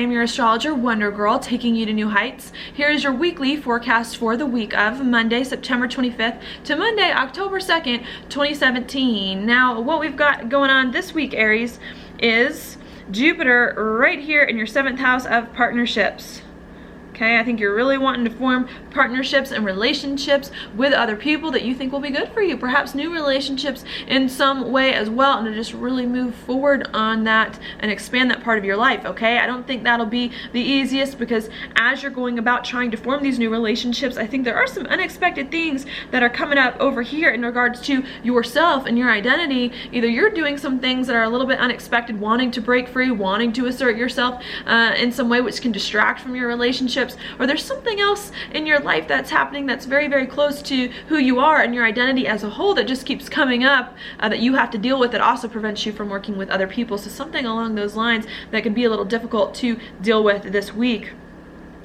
am your astrologer, Wonder Girl, taking you to new heights. Here is your weekly forecast for the week of Monday, September 25th to Monday, October 2nd, 2017. Now, what we've got going on this week, Aries, is Jupiter right here in your 7th house of partnerships. Okay, I think you're really wanting to form partnerships and relationships with other people that you think will be good for you. Perhaps new relationships in some way as well, and to just really move forward on that and expand that part of your life, okay? I don't think that'll be the easiest, because as you're going about trying to form these new relationships, I think there are some unexpected things that are coming up over here in regards to yourself and your identity. Either you're doing some things that are a little bit unexpected, wanting to break free, wanting to assert yourself in some way which can distract from your relationships, or there's something else in your life that's happening that's very, very close to who you are and your identity as a whole that just keeps coming up that you have to deal with, that also prevents you from working with other people. So something along those lines that could be a little difficult to deal with this week.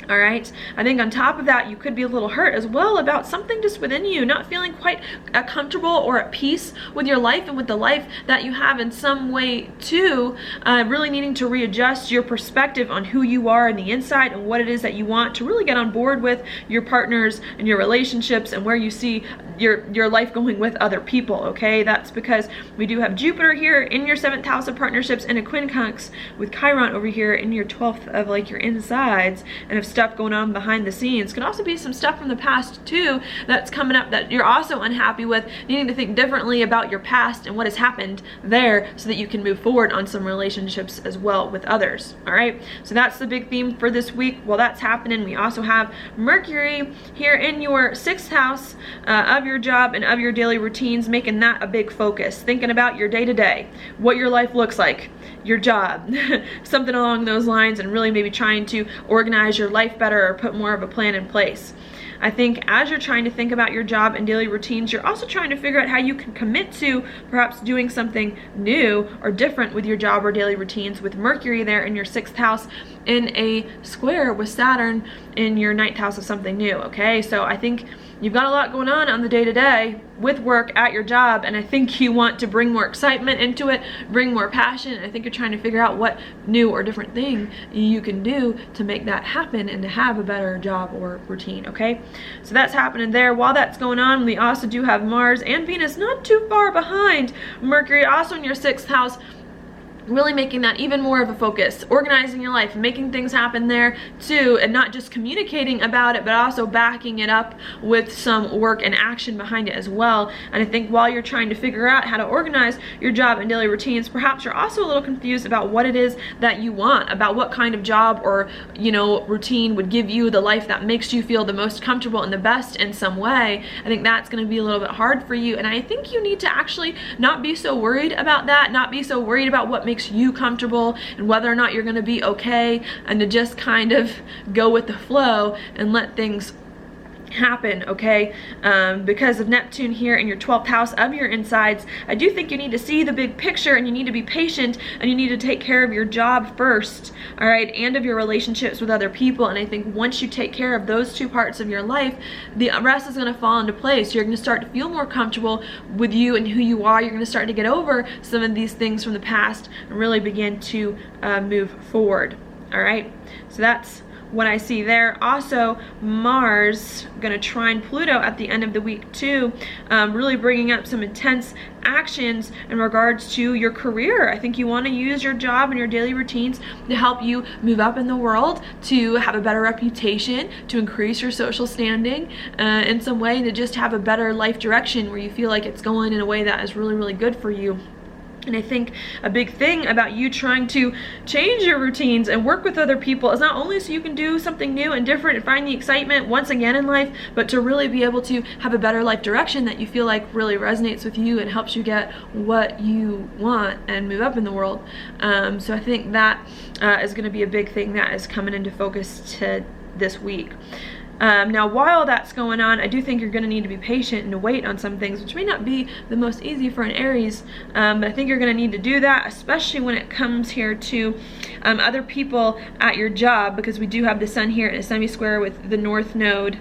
All right, I think on top of that, you could be a little hurt as well about something just within you, not feeling quite comfortable or at peace with your life and with the life that you have in some way too. Really needing to readjust your perspective on who you are on the inside and what it is that you want to really get on board with your partners and your relationships and where you see your life going with other people, okay? That's because we do have Jupiter here in your 7th house of partnerships and a quincunx with Chiron over here in your 12th of like your insides, and if stuff going on behind the scenes. Could also be some stuff from the past too that's coming up that you're also unhappy with, needing to think differently about your past and what has happened there so that you can move forward on some relationships as well with others. All right, so that's the big theme for this week. While that's happening, we also have Mercury here in your 6th house of your job and of your daily routines, making that a big focus, thinking about your day-to-day, what your life looks like, your job, something along those lines, and really maybe trying to organize your life better or put more of a plan in place. I think as you're trying to think about your job and daily routines, you're also trying to figure out how you can commit to perhaps doing something new or different with your job or daily routines, with Mercury there in your 6th house in a square with Saturn in your 9th house of something new, okay? So I think you've got a lot going on the day-to-day with work at your job, and I think you want to bring more excitement into it, bring more passion, and I think you're trying to figure out what new or different thing you can do to make that happen and to have a better job or routine, okay? So that's happening there. While that's going on, we also do have Mars and Venus not too far behind Mercury, also in your 6th house, really making that even more of a focus, organizing your life, making things happen there too, and not just communicating about it, but also backing it up with some work and action behind it as well. And I think while you're trying to figure out how to organize your job and daily routines, perhaps you're also a little confused about what it is that you want, about what kind of job or, you know, routine would give you the life that makes you feel the most comfortable and the best in some way. I think that's going to be a little bit hard for you, and I think you need to actually not be so worried about that, not be so worried about what makes you comfortable and whether or not you're going to be okay, and to just kind of go with the flow and let things happen, okay? Because of Neptune here in your 12th house of your insides, I do think you need to see the big picture, and you need to be patient, and you need to take care of your job first, all right, and of your relationships with other people. And I think once you take care of those two parts of your life, the rest is going to fall into place. You're going to start to feel more comfortable with you and who you are. You're going to start to get over some of these things from the past and really begin to move forward, all right? So that's what I see there. Also, Mars gonna trine Pluto at the end of the week too, really bringing up some intense actions in regards to your career. I think you want to use your job and your daily routines to help you move up in the world, to have a better reputation, to increase your social standing in some way, and to just have a better life direction where you feel like it's going in a way that is really, really good for you. And I think a big thing about you trying to change your routines and work with other people is not only so you can do something new and different and find the excitement once again in life, but to really be able to have a better life direction that you feel like really resonates with you and helps you get what you want and move up in the world. So I think that is going to be a big thing that is coming into focus to this week. Now, while that's going on, I do think you're going to need to be patient and to wait on some things, which may not be the most easy for an Aries, but I think you're going to need to do that, especially when it comes here to other people at your job, because we do have the sun here in a semi-square with the North Node.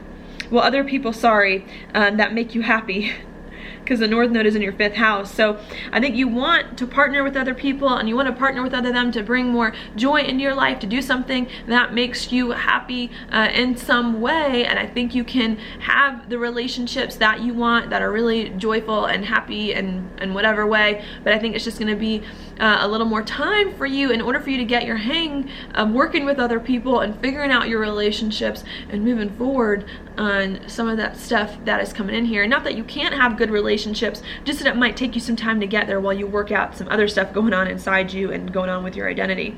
Well, other people, sorry, that make you happy. because the North Node is in your 5th house. So I think you want to partner with other people, and you want to partner with other them to bring more joy into your life, to do something that makes you happy in some way. And I think you can have the relationships that you want that are really joyful and happy and whatever way. But I think it's just going to be a little more time for you in order for you to get your hang of working with other people and figuring out your relationships and moving forward on some of that stuff that is coming in here. Not that you can't have good relationships, just that it might take you some time to get there while you work out some other stuff going on inside you and going on with your identity.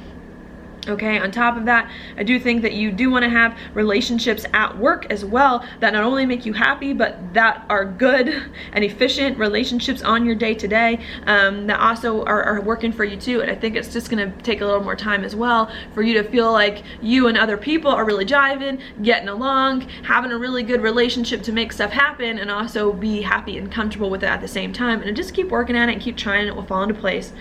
Okay, on top of that, I do think that you do want to have relationships at work as well that not only make you happy, but that are good and efficient relationships on your day-to-day, that also are working for you too. And I think it's just going to take a little more time as well for you to feel like you and other people are really jiving, getting along, having a really good relationship to make stuff happen, and also be happy and comfortable with it at the same time. And just keep working at it and keep trying, it will fall into place.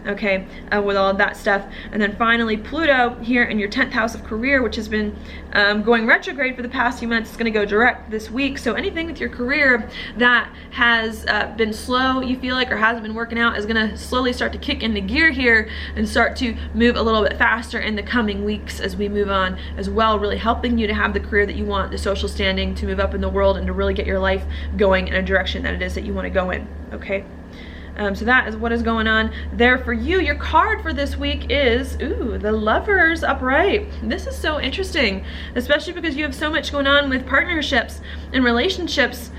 Okay, with all of that stuff. And then finally, Pluto here in your 10th house of career, which has been going retrograde for the past few months, is going to go direct this week. So anything with your career that has been slow, you feel like, or hasn't been working out, is going to slowly start to kick into gear here and start to move a little bit faster in the coming weeks as we move on as well, really helping you to have the career that you want, the social standing, to move up in the world, and to really get your life going in a direction that it is that you want to go in. Okay. So that is what is going on there for you. Your card for this week is, the Lovers upright. This is so interesting, especially because you have so much going on with partnerships and relationships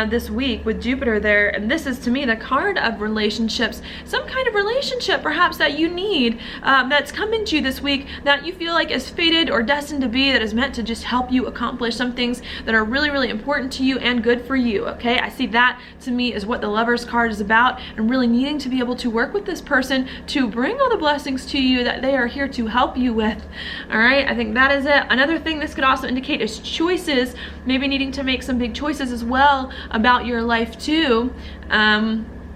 this week with Jupiter there. And this is, to me, the card of relationships. Some kind of relationship perhaps that you need, that's coming to you this week, that you feel like is fated or destined to be, that is meant to just help you accomplish some things that are really, really important to you and good for you. Okay, I see that, to me, is what the Lovers card is about, and really needing to be able to work with this person to bring all the blessings to you that they are here to help you with. All right, I think that is it. Another thing this could also indicate is choices, maybe needing to make some big choices as well about your life too,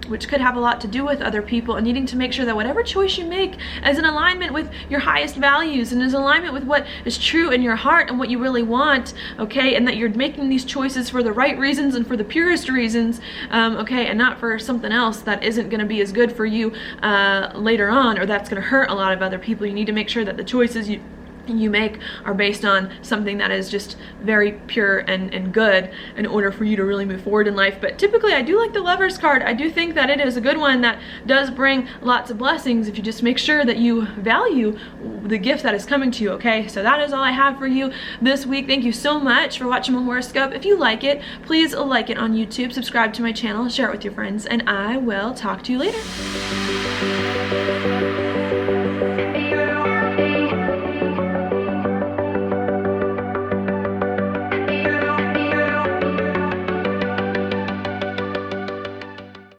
which could have a lot to do with other people, and needing to make sure that whatever choice you make is in alignment with your highest values and is in alignment with what is true in your heart and what you really want. Okay, and that you're making these choices for the right reasons and for the purest reasons, okay, and not for something else that isn't going to be as good for you later on, or that's going to hurt a lot of other people. You need to make sure that the choices you make are based on something that is just very pure and good in order for you to really move forward in life. But typically, I do like the Lovers card. I do think that it is a good one that does bring lots of blessings if you just make sure that you value the gift that is coming to you. Okay, so that is all I have for you this week. Thank you so much for watching my horoscope. If you like it, please like it on YouTube, subscribe to my channel, share it with your friends, and I will talk to you later.